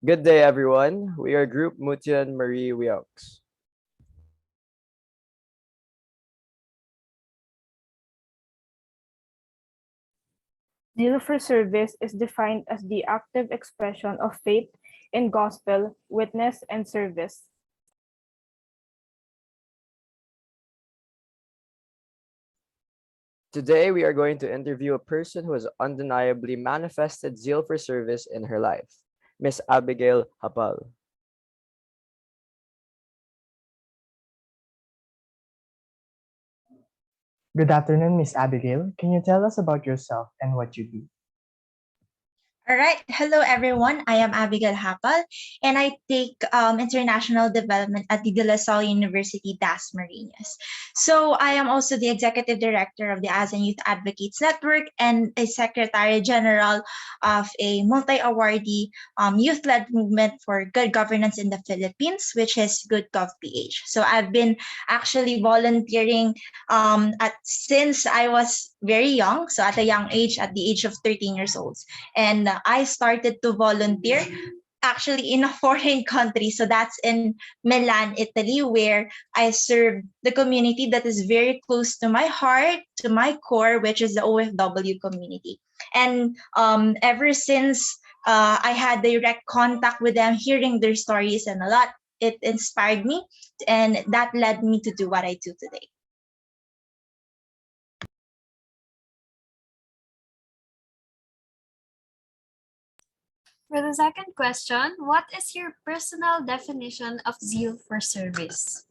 Good day, everyone. We are Group Mutien Marie Wiaux. Zeal for service is defined as the active expression of faith in gospel, witness, and service. Today, we are going to interview a person who has undeniably manifested zeal for service in her life, Miss Abigail Hapal. Good afternoon, Miss Abigail. Can you tell us about yourself and what you do? All right. Hello, everyone. I am Abigail Hapal, and I take international development at the De La Salle University, Das Marinas. So I am also the executive director of the ASEAN Youth Advocates Network and a secretary general of a multi-awardee youth-led movement for good governance in the Philippines, which is Good Gov PH. So I've been actually volunteering since I was very young, so at a young age, at the age of 13 years old. And I started to volunteer actually in a foreign country. So that's in Milan, Italy, where I serve the community that is very close to my heart, to my core, which is the OFW community. And ever since I had direct contact with them, hearing their stories and a lot, it inspired me. And that led me to do what I do today. For the second question, what is your personal definition of zeal for service?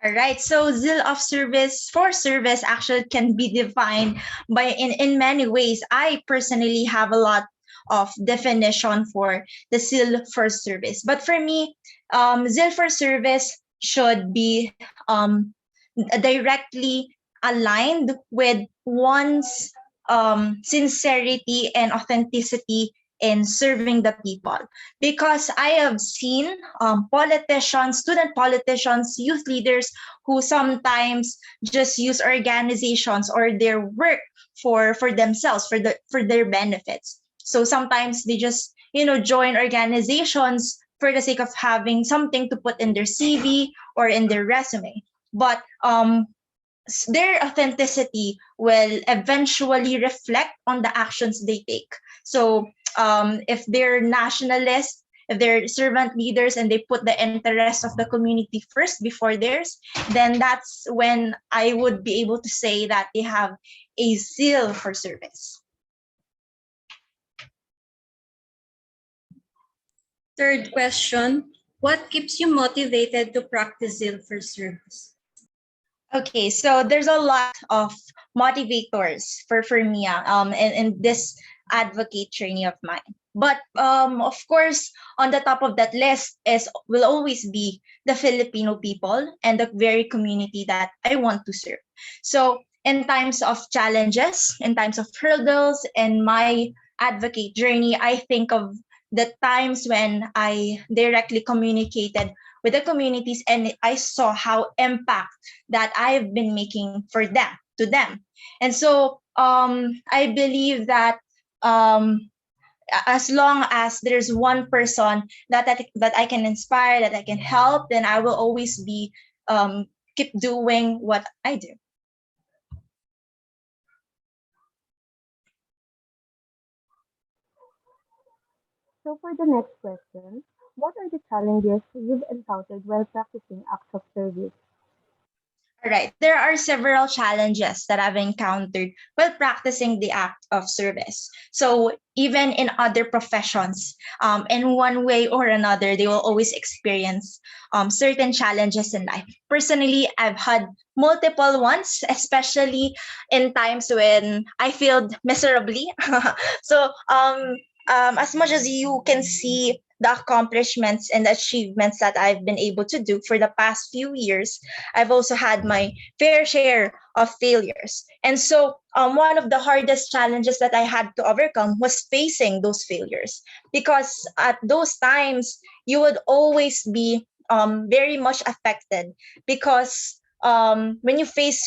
All right, so zeal of service for service actually can be defined by in many ways. I personally have a lot of definition for the zeal for service, but for me, zeal for service should be directly aligned with one's sincerity and authenticity in serving the people, because I have seen politicians, student politicians, youth leaders who sometimes just use organizations or their work for themselves, for their benefits. So sometimes they just join organizations for the sake of having something to put in their CV or in their resume, but their authenticity will eventually reflect on the actions they take. So if they're nationalists, if they're servant leaders and they put the interests of the community first before theirs, then that's when I would be able to say that they have a zeal for service. Third question, what keeps you motivated to practice zeal for service? Okay, so there's a lot of motivators for me in this advocate journey of mine. But of course, on the top of that list will always be the Filipino people and the very community that I want to serve. So in times of challenges, in times of hurdles, in my advocate journey, I think of the times when I directly communicated with the communities and I saw how impact that I've been making for them, to them. And so I believe that as long as there's one person that I can inspire, that I can help, then I will always be keep doing what I do. So for the next question, what are the challenges you've encountered while practicing acts of service? All right. There are several challenges that I've encountered while practicing the act of service. So even in other professions, in one way or another, they will always experience certain challenges in life. Personally, I've had multiple ones, especially in times when I failed miserably. So as much as you can see the accomplishments and the achievements that I've been able to do for the past few years, I've also had my fair share of failures. And so one of the hardest challenges that I had to overcome was facing those failures, because at those times you would always be very much affected, because when you face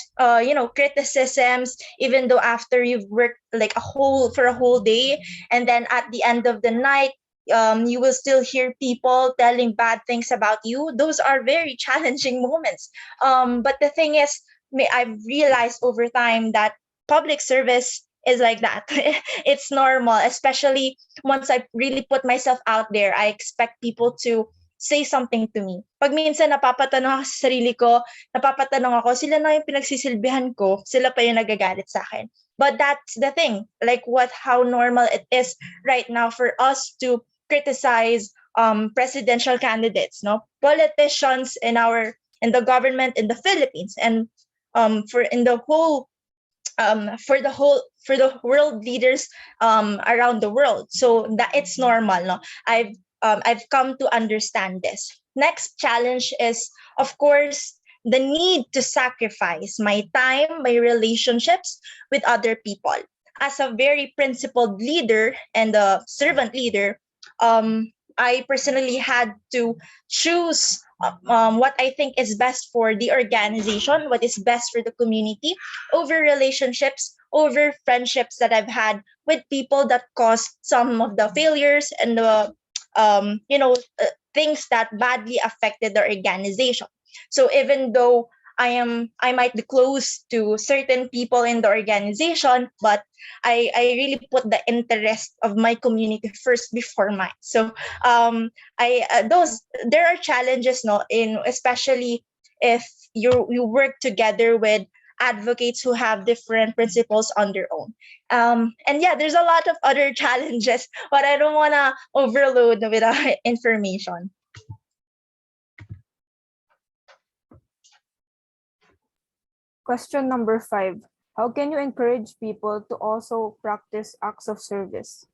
criticisms, even though after you've worked like a whole day, and then at the end of the night you will still hear people telling bad things about you. Those are very challenging moments. But the thing is, I've realized over time that public service is like that. It's normal, especially once I really put myself out there. I expect people to say something to me. Pag minsan napapatanong ako sa sarili ko, napapatanong ako, sila na yung pinagsisilbihan ko, sila pa yung nagagalit sa akin. But that's the thing, like how normal it is right now for us to criticize presidential candidates, no, politicians in the government in the Philippines, and for the world leaders around the world. So that it's normal, no. I've come to understand this. Next challenge is, of course, the need to sacrifice my time, my relationships with other people. As a very principled leader and a servant leader, I personally had to choose what I think is best for the organization, what is best for the community, over relationships, over friendships that I've had with people that caused some of the failures and the things that badly affected the organization. So even though I might be close to certain people in the organization, but I really put the interest of my community first before mine. So I those there are challenges, no, in especially if you work together with advocates who have different principles on their own. And yeah, there's a lot of other challenges, but I don't want to overload with information. Question number 5. How can you encourage people to also practice acts of service?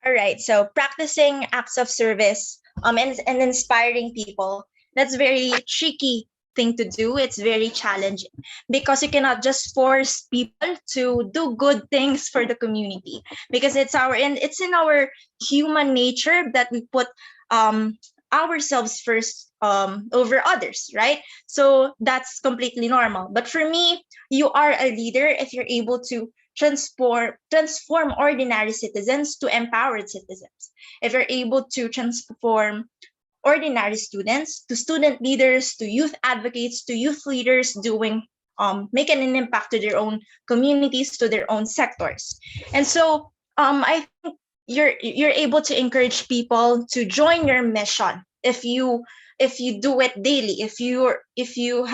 All right, so practicing acts of service and inspiring people, that's very tricky thing to do. It's very challenging because you cannot just force people to do good things for the community, because it's in our human nature that we put ourselves first over others, right? So that's completely normal. But for me, you are a leader if you're able to transform ordinary citizens to empowered citizens. If you're able to transform ordinary students to student leaders, to youth advocates, to youth leaders doing making an impact to their own communities, to their own sectors. And so I think you're able to encourage people to join your mission if you do it daily, if you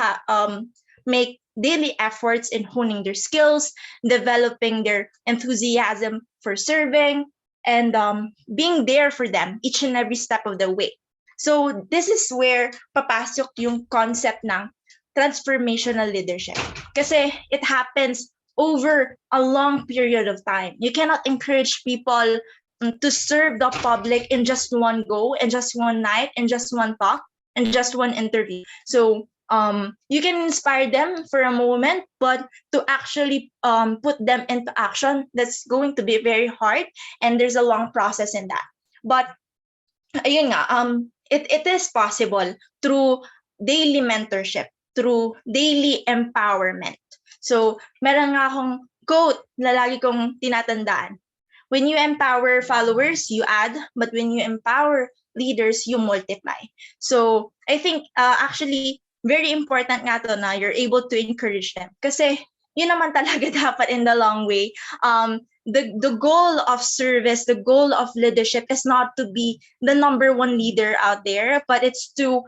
make daily efforts in honing their skills, developing their enthusiasm for serving, and being there for them each and every step of the way. So this is where papasok yung concept ng transformational leadership. Kasi it happens over a long period of time. You cannot encourage people to serve the public in just one go, in just one night, in just one talk, in just one interview. So you can inspire them for a moment, but to actually put them into action, that's going to be very hard, and there's a long process in that. But ayun nga, it is possible through daily mentorship, through daily empowerment. So meron nga akong quote na lagi kong tinatandaan. When you empower followers, you add, but when you empower leaders, you multiply. So I think actually very important nga to na you're able to encourage them. Kasi yun naman talaga dapat in the long way. The goal of service, the goal of leadership is not to be the number one leader out there, but it's to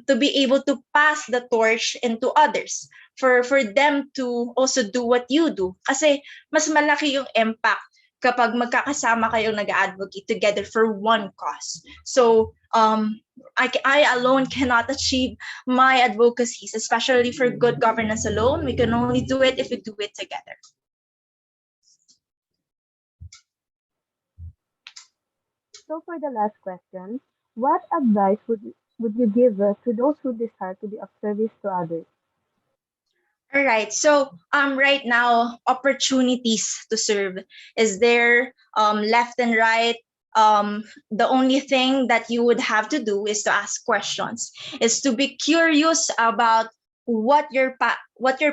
be able to pass the torch into others, for them to also do what you do. Kasi mas malaki yung impact kapag magkakasama kayong nag-advocate together for one cause. So I alone cannot achieve my advocacies, especially for good governance alone. We can only do it if we do it together. So for the last question, what advice would you give to those who desire to be of service to others? All right. So right now, opportunities to serve is there, left and right. The only thing that you would have to do is to ask questions, is to be curious about what you're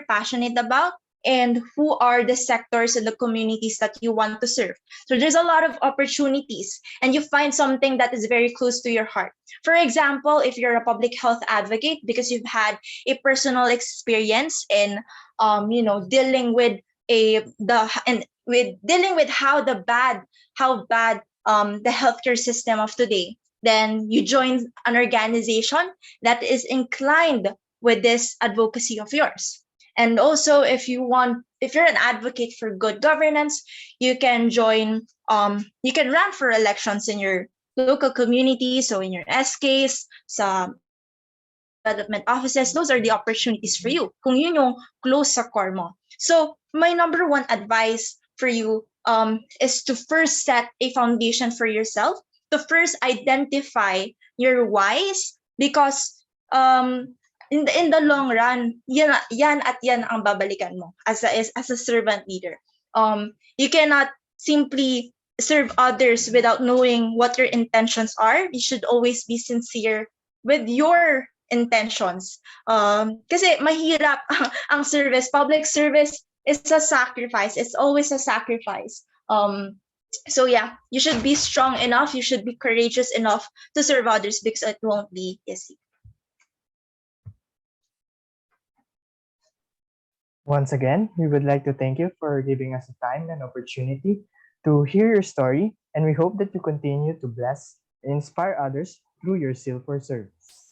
passionate about, and who are the sectors and the communities that you want to serve. So there's a lot of opportunities, and you find something that is very close to your heart. For example, if you're a public health advocate because you've had a personal experience in dealing with dealing with how bad the healthcare system of today, then you join an organization that is inclined with this advocacy of yours. And also, if you're an advocate for good governance, you can you can run for elections in your local community, so in your SKs, sa development offices. Those are the opportunities for you kung yun yung close sa core mo. So my number one advice for you is to first set a foundation for yourself, to first identify your whys, because in the long run, yan at yan ang babalikan mo as a servant leader. You cannot simply serve others without knowing what your intentions are. You should always be sincere with your intentions. Kasi mahirap ang service. Public service is a sacrifice. It's always a sacrifice. So yeah, you should be strong enough. You should be courageous enough to serve others because it won't be easy. Once again, we would like to thank you for giving us the time and opportunity to hear your story, and we hope that you continue to bless and inspire others through your Zeal for Service.